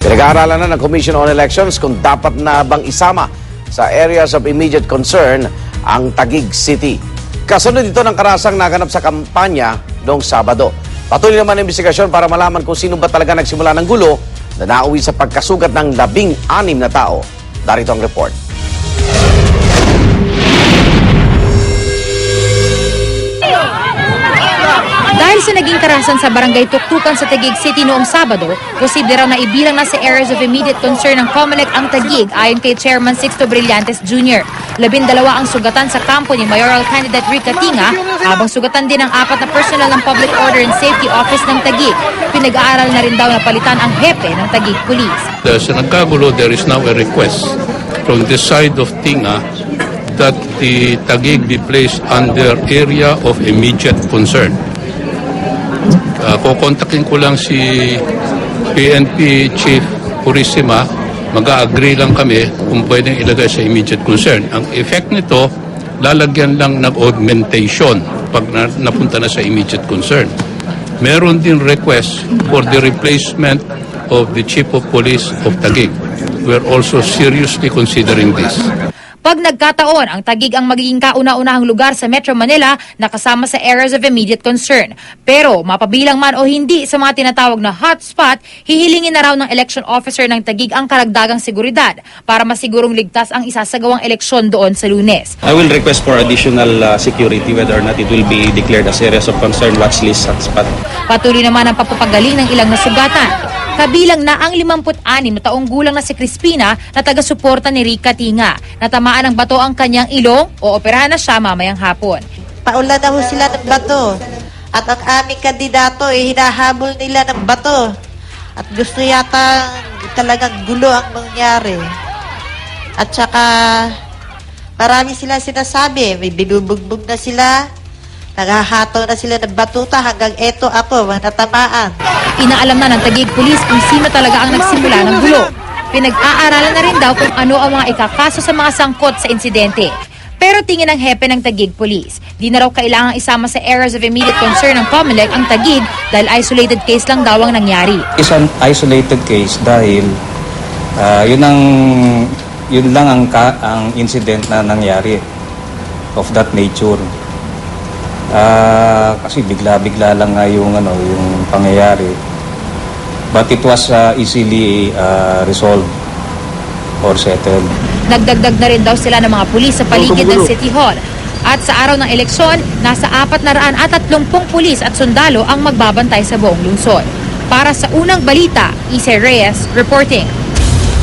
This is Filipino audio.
Pinag-aaralan na ng Commission on Elections kung dapat na bang isama sa areas of immediate concern ang Taguig City. Kasunod ito ng karasang naganap sa kampanya noong Sabado. Patuloy naman ang investigasyon para malaman kung sino ba talaga nagsimula ng gulo na nauwi sa pagkasugat ng 16 na tao. Darito ang report. Dahil sa naging karahasan sa barangay Tuktukan sa Taguig City noong Sabado, posible raw na ibilang na sa areas of immediate concern ng COMELEC ang Taguig ayon kay Chairman Sixto Brillantes Jr. 12 ang sugatan sa kampo ni Mayoral Candidate Rick Katinga, habang sugatan din ang 4 na personal ng Public Order and Safety Office ng Taguig. Pinag-aaral na rin daw na palitan ang hepe ng Taguig Police. Sa nagkagulo, there is now a request from the side of Tinga that the Taguig be placed under area of immediate concern. Kukontakin ko lang si PNP Chief Purisima, mag-a-agree lang kami kung pwedeng ilagay sa immediate concern. Ang effect nito, lalagyan lang ng augmentation pag napunta na sa immediate concern. Meron din request for the replacement of the Chief of Police of Taguig. We're also seriously considering this. Pag nagkataon, ang Taguig ang magiging kauna-unahang lugar sa Metro Manila na kasama sa areas of immediate concern. Pero mapabilang man o hindi sa mga tinatawag na hotspot, hihilingin na raw ng election officer ng Taguig ang karagdagang seguridad para masigurong ligtas ang isasagawang eleksyon doon sa Lunes. I will request for additional security whether or not it will be declared as areas of concern, watch list, hotspot. Patuloy naman ang papapagaling ng ilang nasugatan. Kabilang na ang 56 na taong gulang na si Crispina na taga-suporta ni Rick Katinga. Natamaan ng bato ang kanyang ilong o operahan na siya mamayang hapon. Paulan na ho sila ng bato. At ang aming kandidato hinahabol nila ng bato. At gusto yata talagang gulo ang mangyari. At saka marami sila sinasabi. May binubugbog na sila. Naghahataw na sila ng batuta hanggang eto ako, natamaan. Inaalam na ng Taguig Police kung sino talaga ang nagsimula ng gulo. Pinag-aaralan na rin daw kung ano ang mga ikakaso sa mga sangkot sa insidente. Pero tingin ng hepe ng Taguig Police, di na raw kailangang isama sa areas of immediate concern ng COMELEC ang Taguig dahil isolated case lang daw ang nangyari. It's an isolated case dahil yun lang ang incident na nangyari of that nature. Kasi bigla-bigla lang nga yung pangyayari. But it was easily resolved or settled. Nagdagdag na rin daw sila ng mga pulis sa paligid ng City Hall. At sa araw ng eleksyon, nasa 430 pulis at sundalo ang magbabantay sa buong lungsod. Para sa unang balita, Isay Reyes reporting.